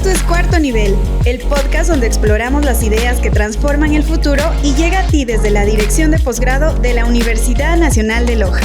Esto es Cuarto Nivel, el podcast donde exploramos las ideas que transforman el futuro y llega a ti desde la Dirección de Posgrado de la Universidad Nacional de Loja.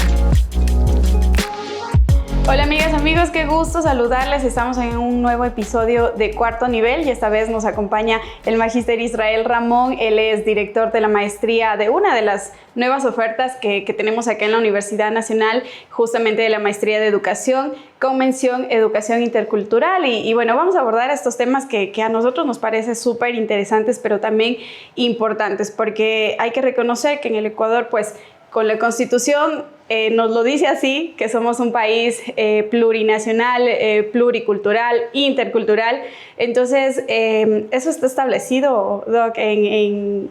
Hola amigas, amigos, qué gusto saludarles. Estamos en un nuevo episodio de Cuarto Nivel y esta vez nos acompaña el Magíster Israel Ramón. Él es director de la maestría de una de las nuevas ofertas que tenemos acá en la Universidad Nacional, justamente de la maestría de Educación con mención Educación Intercultural. Y bueno, vamos a abordar estos temas que a nosotros nos parece súper interesantes, pero también importantes, porque hay que reconocer que en el Ecuador, pues, con la Constitución nos lo dice así, que somos un país plurinacional, pluricultural, intercultural. Entonces, eso está establecido, Doc, en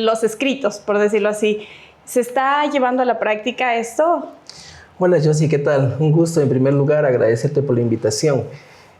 los escritos, por decirlo así. ¿Se está llevando a la práctica esto? Hola, Josie, ¿qué tal? Un gusto, en primer lugar, agradecerte por la invitación.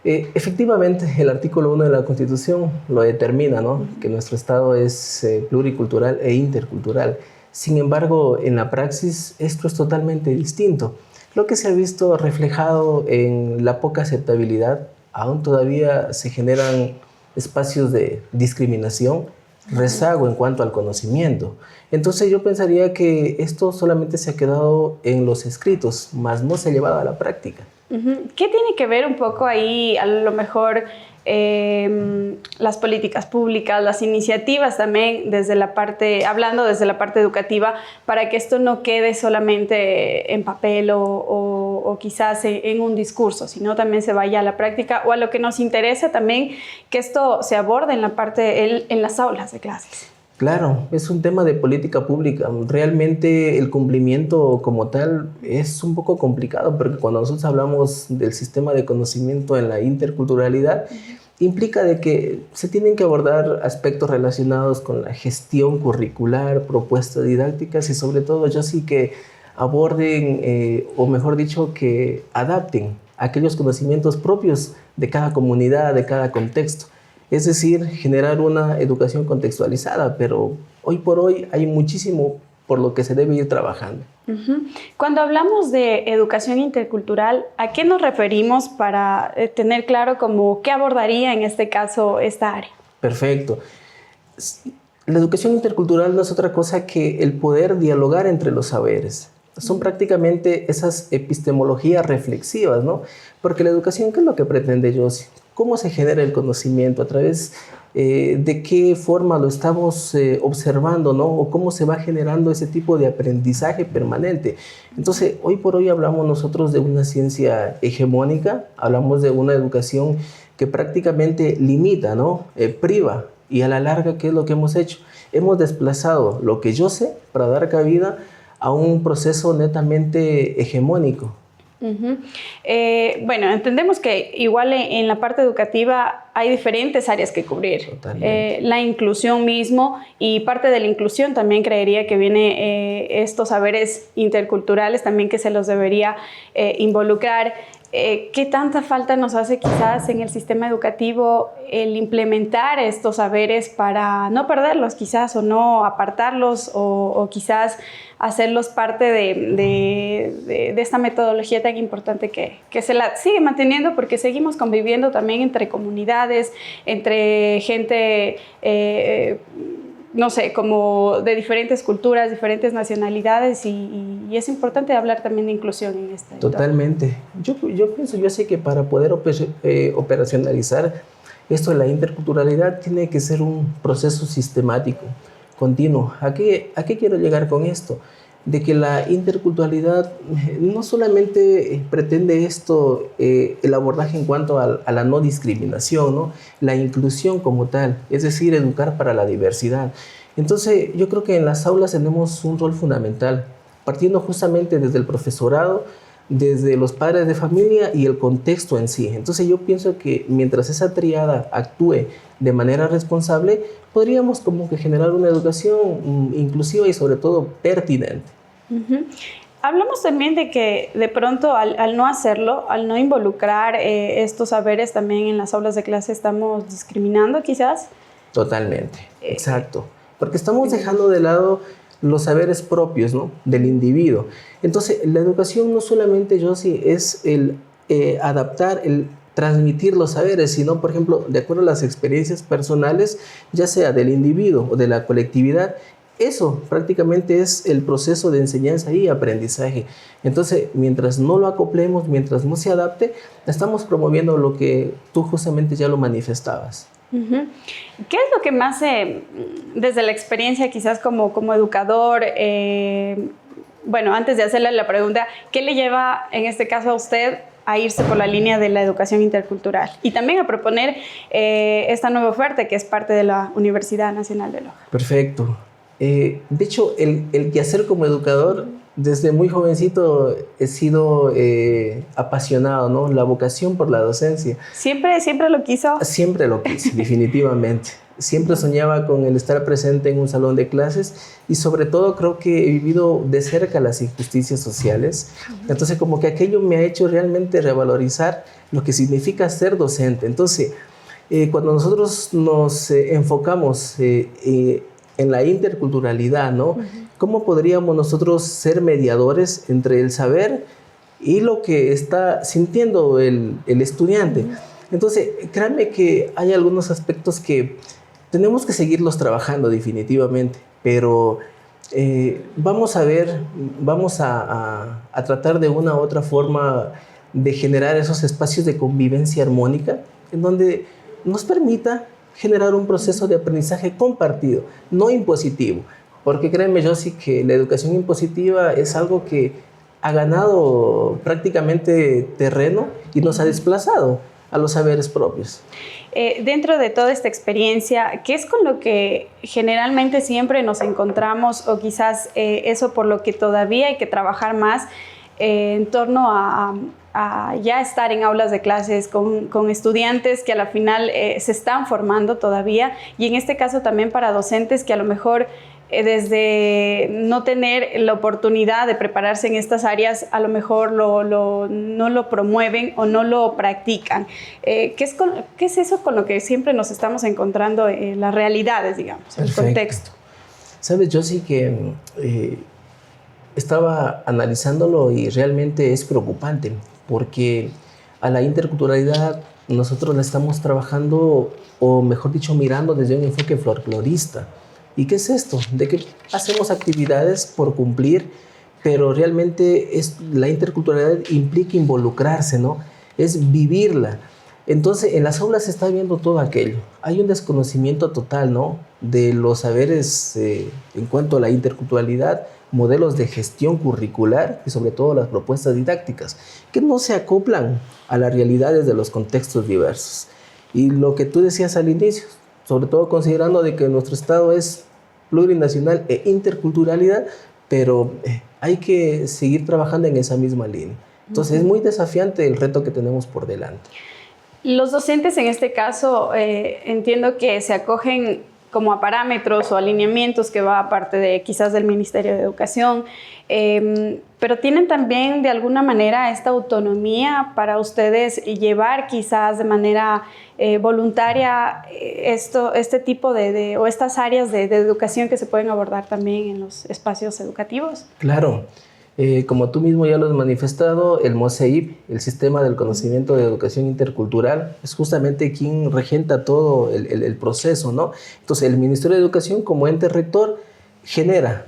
Efectivamente, el artículo 1 de la Constitución lo determina, ¿no? Que nuestro Estado es pluricultural e intercultural. Sin embargo, en la praxis esto es totalmente distinto. Lo que se ha visto reflejado en la poca aceptabilidad, aún todavía se generan espacios de discriminación, rezago en cuanto al conocimiento. Entonces yo pensaría que esto solamente se ha quedado en los escritos, más no se ha llevado a la práctica. ¿Qué tiene que ver un poco ahí, a lo mejor, las políticas públicas, las iniciativas también hablando desde la parte educativa, para que esto no quede solamente en papel o quizás en un discurso, sino también se vaya a la práctica, o a lo que nos interesa también, que esto se aborde en las aulas de clases? Claro, es un tema de política pública. Realmente el cumplimiento como tal es un poco complicado, porque cuando nosotros hablamos del sistema de conocimiento en la interculturalidad, implica de que se tienen que abordar aspectos relacionados con la gestión curricular, propuestas didácticas y sobre todo yo sí que aborden, o mejor dicho, que adapten aquellos conocimientos propios de cada comunidad, de cada contexto. Es decir, generar una educación contextualizada, pero hoy por hoy hay muchísimo por lo que se debe ir trabajando. Cuando hablamos de educación intercultural, ¿a qué nos referimos para tener claro qué abordaría en este caso esta área? Perfecto. La educación intercultural no es otra cosa que el poder dialogar entre los saberes. Son prácticamente esas epistemologías reflexivas, ¿no? Porque la educación, ¿qué es lo que pretende, Josie? ¿Cómo se genera el conocimiento? ¿A través de qué forma lo estamos observando, ¿no? O cómo se va generando ese tipo de aprendizaje permanente. Entonces, hoy por hoy hablamos nosotros de una ciencia hegemónica, hablamos de una educación que prácticamente limita, ¿no? Priva. Y a la larga, ¿qué es lo que hemos hecho? Hemos desplazado lo que yo sé para dar cabida a un proceso netamente hegemónico. Bueno, entendemos que igual en la parte educativa hay diferentes áreas que cubrir. La inclusión mismo, y parte de la inclusión también creería que viene estos saberes interculturales también, que se los debería involucrar. ¿Qué tanta falta nos hace quizás en el sistema educativo el implementar estos saberes para no perderlos quizás, o no apartarlos, o quizás hacerlos parte de esta metodología tan importante que se la sigue manteniendo, porque seguimos conviviendo también entre comunidades, entre gente no sé, como de diferentes culturas, diferentes nacionalidades, y es importante hablar también de inclusión en este entorno. Totalmente. Yo sé que para poder operacionalizar esto de la interculturalidad tiene que ser un proceso sistemático, continuo. ¿A qué quiero llegar con esto? De que la interculturalidad no solamente pretende el abordaje en cuanto a la no discriminación, ¿no? La inclusión como tal, es decir, educar para la diversidad. Entonces, yo creo que en las aulas tenemos un rol fundamental, partiendo justamente desde el profesorado, desde los padres de familia y el contexto en sí. Entonces, yo pienso que mientras esa tríada actúe de manera responsable, podríamos como que generar una educación inclusiva y sobre todo pertinente. Hablamos también de que de pronto al no hacerlo, al no involucrar estos saberes también en las aulas de clase, estamos discriminando quizás. Totalmente, exacto. Porque estamos dejando de lado los saberes propios, ¿no? Del individuo. Entonces, la educación no solamente, Josie, es el adaptar, el transmitir los saberes, sino, por ejemplo, de acuerdo a las experiencias personales, ya sea del individuo o de la colectividad. Eso prácticamente es el proceso de enseñanza y aprendizaje. Entonces, mientras no lo acoplemos, mientras no se adapte, estamos promoviendo lo que tú justamente ya lo manifestabas. Uh-huh. ¿Qué es lo que más, desde la experiencia quizás como educador, bueno, antes de hacerle la pregunta, ¿qué le lleva en este caso a usted a irse por la línea de la educación intercultural y también a proponer esta nueva oferta que es parte de la Universidad Nacional de Loja? Perfecto. De hecho, el quehacer como educador, desde muy jovencito he sido apasionado, ¿no? La vocación por la docencia. ¿Siempre lo quiso? Siempre lo quise, definitivamente. Siempre soñaba con el estar presente en un salón de clases y sobre todo creo que he vivido de cerca las injusticias sociales. Entonces como que aquello me ha hecho realmente revalorizar lo que significa ser docente. Entonces, cuando nosotros nos enfocamos en la interculturalidad, ¿no? Uh-huh. ¿Cómo podríamos nosotros ser mediadores entre el saber y lo que está sintiendo el estudiante? Uh-huh. Entonces, créanme que hay algunos aspectos que tenemos que seguirlos trabajando definitivamente, pero vamos a tratar de una u otra forma de generar esos espacios de convivencia armónica en donde nos permita generar un proceso de aprendizaje compartido, no impositivo, porque créanme, Josie, que la educación impositiva es algo que ha ganado prácticamente terreno y nos ha desplazado a los saberes propios. Dentro de toda esta experiencia, ¿qué es con lo que generalmente siempre nos encontramos o quizás eso por lo que todavía hay que trabajar más en torno a ya estar en aulas de clases con estudiantes que a la final se están formando todavía y en este caso también para docentes que a lo mejor desde no tener la oportunidad de prepararse en estas áreas a lo mejor no lo promueven o no lo practican? ¿Qué es eso con lo que siempre nos estamos encontrando en las realidades, digamos, en el contexto? Sabes, yo sí que estaba analizándolo y realmente es preocupante porque a la interculturalidad nosotros la estamos trabajando, o mejor dicho, mirando desde un enfoque folclorista. ¿Y qué es esto? De que hacemos actividades por cumplir, pero realmente la interculturalidad implica involucrarse, ¿no? Es vivirla. Entonces, en las aulas se está viendo todo aquello. Hay un desconocimiento total, ¿no?, de los saberes en cuanto a la interculturalidad, modelos de gestión curricular y sobre todo las propuestas didácticas, que no se acoplan a las realidades de los contextos diversos. Y lo que tú decías al inicio, sobre todo considerando de que nuestro Estado es plurinacional e interculturalidad, pero hay que seguir trabajando en esa misma línea. Entonces, es muy desafiante el reto que tenemos por delante. Los docentes en este caso entiendo que se acogen como a parámetros o alineamientos que va aparte de quizás del Ministerio de Educación, pero tienen también de alguna manera esta autonomía para ustedes llevar quizás de manera voluntaria este tipo o estas áreas de educación que se pueden abordar también en los espacios educativos. Claro. Como tú mismo ya lo has manifestado, el MOSEIP, el Sistema del Conocimiento de Educación Intercultural, es justamente quien regenta todo el proceso, ¿no? Entonces, el Ministerio de Educación, como ente rector,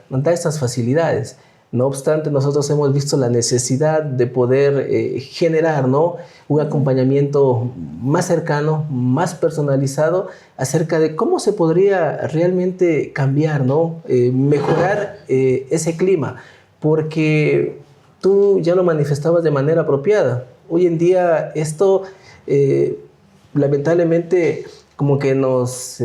da estas facilidades. No obstante, nosotros hemos visto la necesidad de poder generar, ¿no?, un acompañamiento más cercano, más personalizado, acerca de cómo se podría realmente cambiar, ¿no?, mejorar ese clima. Porque tú ya lo manifestabas de manera apropiada. Hoy en día esto lamentablemente como que nos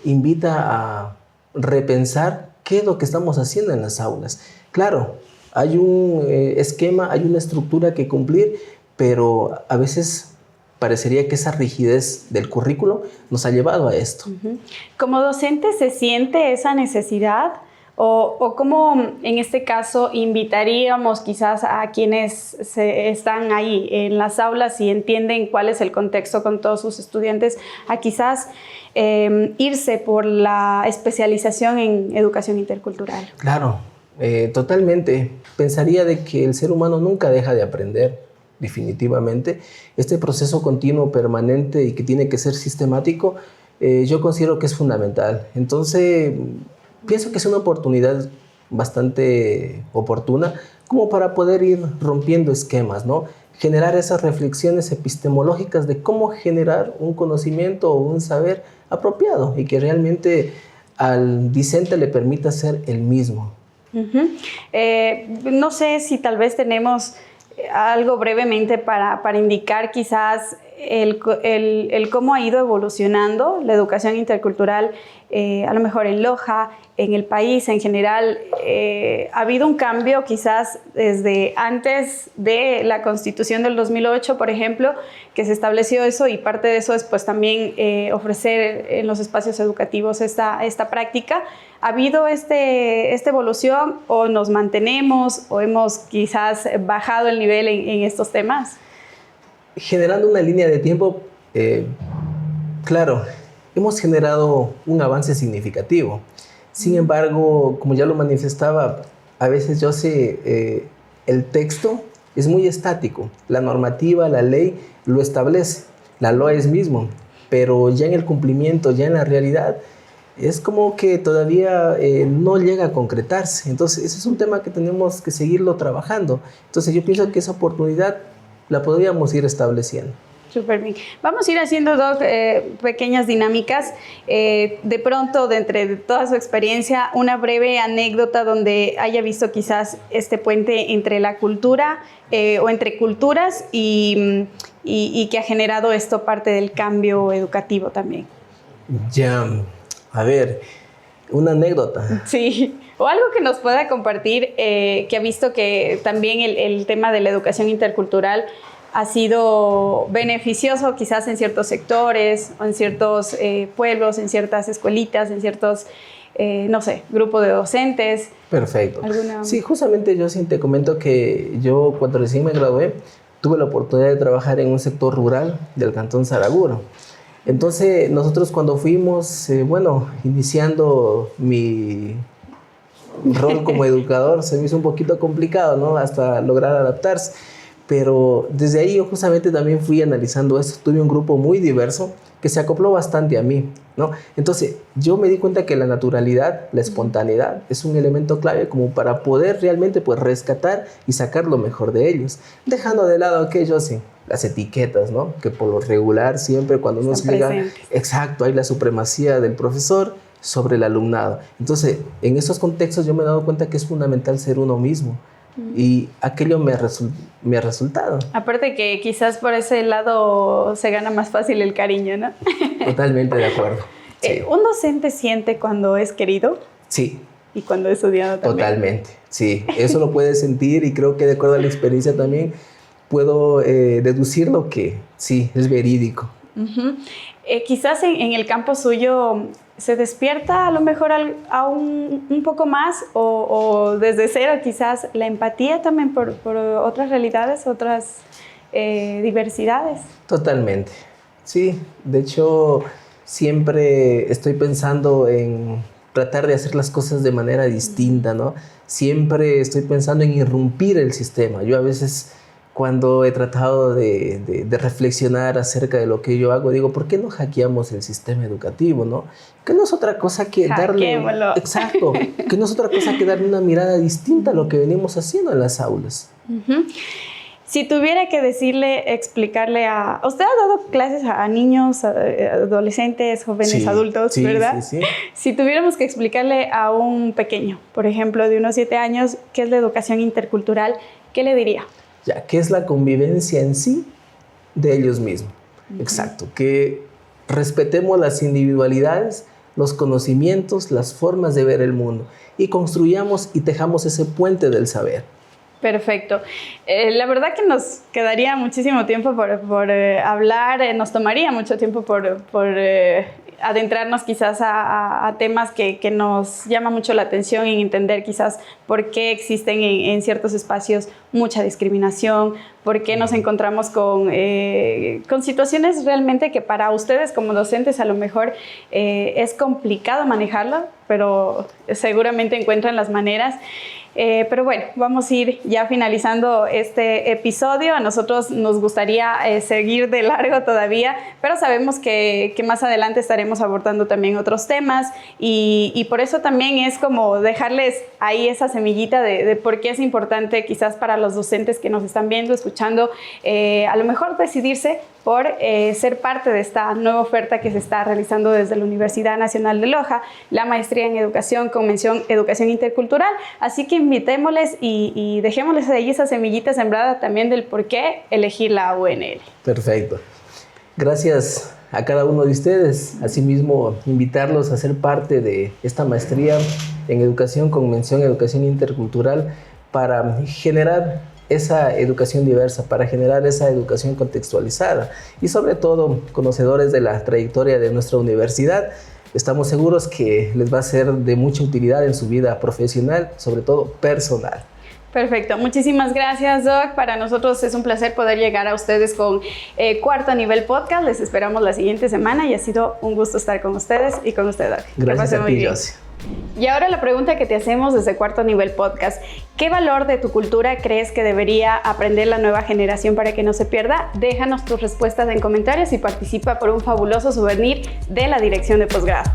invita a repensar qué es lo que estamos haciendo en las aulas. Claro, hay un esquema, hay una estructura que cumplir, pero a veces parecería que esa rigidez del currículo nos ha llevado a esto. Uh-huh. ¿Como docente se siente esa necesidad? ¿O cómo en este caso invitaríamos quizás a quienes están ahí en las aulas y entienden cuál es el contexto con todos sus estudiantes a quizás irse por la especialización en educación intercultural? Claro, totalmente. Pensaría de que el ser humano nunca deja de aprender. definitivamente. Este proceso continuo, permanente y que tiene que ser sistemático, yo considero que es fundamental. Entonces, pienso que es una oportunidad bastante oportuna como para poder ir rompiendo esquemas, ¿no? Generar esas reflexiones epistemológicas de cómo generar un conocimiento o un saber apropiado y que realmente al discente le permita ser el mismo. No sé si tal vez tenemos algo brevemente para indicar quizás el cómo ha ido evolucionando la educación intercultural, a lo mejor en Loja, en el país en general. Ha habido un cambio quizás desde antes de la Constitución del 2008, por ejemplo, que se estableció eso, y parte de eso es pues también ofrecer en los espacios educativos esta práctica. ¿Ha habido esta evolución o nos mantenemos o hemos quizás bajado el nivel en estos temas? Generando una línea de tiempo, claro, hemos generado un avance significativo. Sin embargo, como ya lo manifestaba, a veces yo sé, el texto es muy estático. La normativa, la ley lo establece, la LOA es mismo, pero ya en el cumplimiento, ya en la realidad, es como que todavía no llega a concretarse. Entonces, ese es un tema que tenemos que seguirlo trabajando. Entonces, yo pienso que esa oportunidad la podríamos ir estableciendo. Súper bien. Vamos a ir haciendo dos pequeñas dinámicas. De pronto, de entre toda su experiencia, una breve anécdota donde haya visto quizás este puente entre la cultura o entre culturas y que ha generado esto parte del cambio educativo también. Ya, a ver, una anécdota. Sí, o algo que nos pueda compartir, que ha visto que también el tema de la educación intercultural ha sido beneficioso quizás en ciertos sectores o en ciertos pueblos, en ciertas escuelitas, en ciertos, no sé, grupos de docentes. Perfecto. Sí, justamente yo sí te comento que yo cuando recién me gradué tuve la oportunidad de trabajar en un sector rural del Cantón Saraguro. Entonces nosotros cuando fuimos, iniciando mi rol como educador, se me hizo un poquito complicado, ¿no? Hasta lograr adaptarse. Pero desde ahí yo justamente también fui analizando esto. Tuve un grupo muy diverso que se acopló bastante a mí, ¿no? Entonces yo me di cuenta que la naturalidad, la espontaneidad es un elemento clave como para poder realmente pues rescatar y sacar lo mejor de ellos, dejando de lado aquellos, sí, las etiquetas, ¿no? Que por lo regular siempre cuando uno se llega, exacto, hay la supremacía del profesor sobre el alumnado. Entonces en esos contextos yo me he dado cuenta que es fundamental ser uno mismo. Y aquello me ha resultado. Aparte que quizás por ese lado se gana más fácil el cariño, ¿no? Totalmente de acuerdo. Sí. ¿Un docente siente cuando es querido? Sí. ¿Y cuando es odiado también? Totalmente, sí. Eso lo puedes sentir y creo que de acuerdo a la experiencia también puedo deducir lo que sí, es verídico. Quizás en el campo suyo se despierta a lo mejor aún un poco más o desde cero quizás la empatía también por otras realidades, otras diversidades. Totalmente, sí. De hecho, siempre estoy pensando en tratar de hacer las cosas de manera distinta, ¿no? Siempre estoy pensando en irrumpir el sistema. Yo a veces, cuando he tratado de reflexionar acerca de lo que yo hago, digo, ¿por qué no hackeamos el sistema educativo, no? Que no es otra cosa que darle... Exacto, que no es otra cosa que darle una mirada distinta a lo que venimos haciendo en las aulas. Si tuviera que explicarle a... Usted ha dado clases a niños, a adolescentes, jóvenes, sí, adultos, sí, ¿verdad? Sí, sí. Si tuviéramos que explicarle a un pequeño, por ejemplo, de unos 7 años, qué es la educación intercultural, ¿qué le diría? Ya, ¿qué es la convivencia en sí de ellos mismos? Exacto, que respetemos las individualidades, los conocimientos, las formas de ver el mundo y construyamos y tejamos ese puente del saber. Perfecto. La verdad que nos quedaría muchísimo tiempo por hablar, nos tomaría mucho tiempo por adentrarnos quizás a temas que nos llama mucho la atención en entender quizás por qué existen en ciertos espacios mucha discriminación, por qué nos encontramos con situaciones realmente que para ustedes como docentes a lo mejor es complicado manejarlo, pero seguramente encuentran las maneras. Pero bueno, vamos a ir ya finalizando este episodio. A nosotros nos gustaría seguir de largo todavía, pero sabemos que más adelante estaremos abordando también otros temas y por eso también es como dejarles ahí esa semillita de por qué es importante quizás para los docentes que nos están viendo, escuchando, a lo mejor decidirse por ser parte de esta nueva oferta que se está realizando desde la Universidad Nacional de Loja, la maestría en educación con mención educación intercultural. Así que invitémosles y dejémosles ahí esa semillita sembrada también del por qué elegir la UNL. Perfecto. Gracias a cada uno de ustedes. Asimismo, invitarlos a ser parte de esta maestría en educación con mención educación intercultural para generar esa educación diversa, para generar esa educación contextualizada y sobre todo conocedores de la trayectoria de nuestra universidad. Estamos seguros que les va a ser de mucha utilidad en su vida profesional, sobre todo personal. Perfecto, muchísimas gracias, Doc. Para nosotros es un placer poder llegar a ustedes con Cuarto Nivel Podcast. Les esperamos la siguiente semana y ha sido un gusto estar con ustedes y con usted, Doc. Gracias a ti, Josie. Y ahora la pregunta que te hacemos desde Cuarto Nivel Podcast. ¿Qué valor de tu cultura crees que debería aprender la nueva generación para que no se pierda? Déjanos tus respuestas en comentarios y participa por un fabuloso souvenir de la Dirección de Posgrado.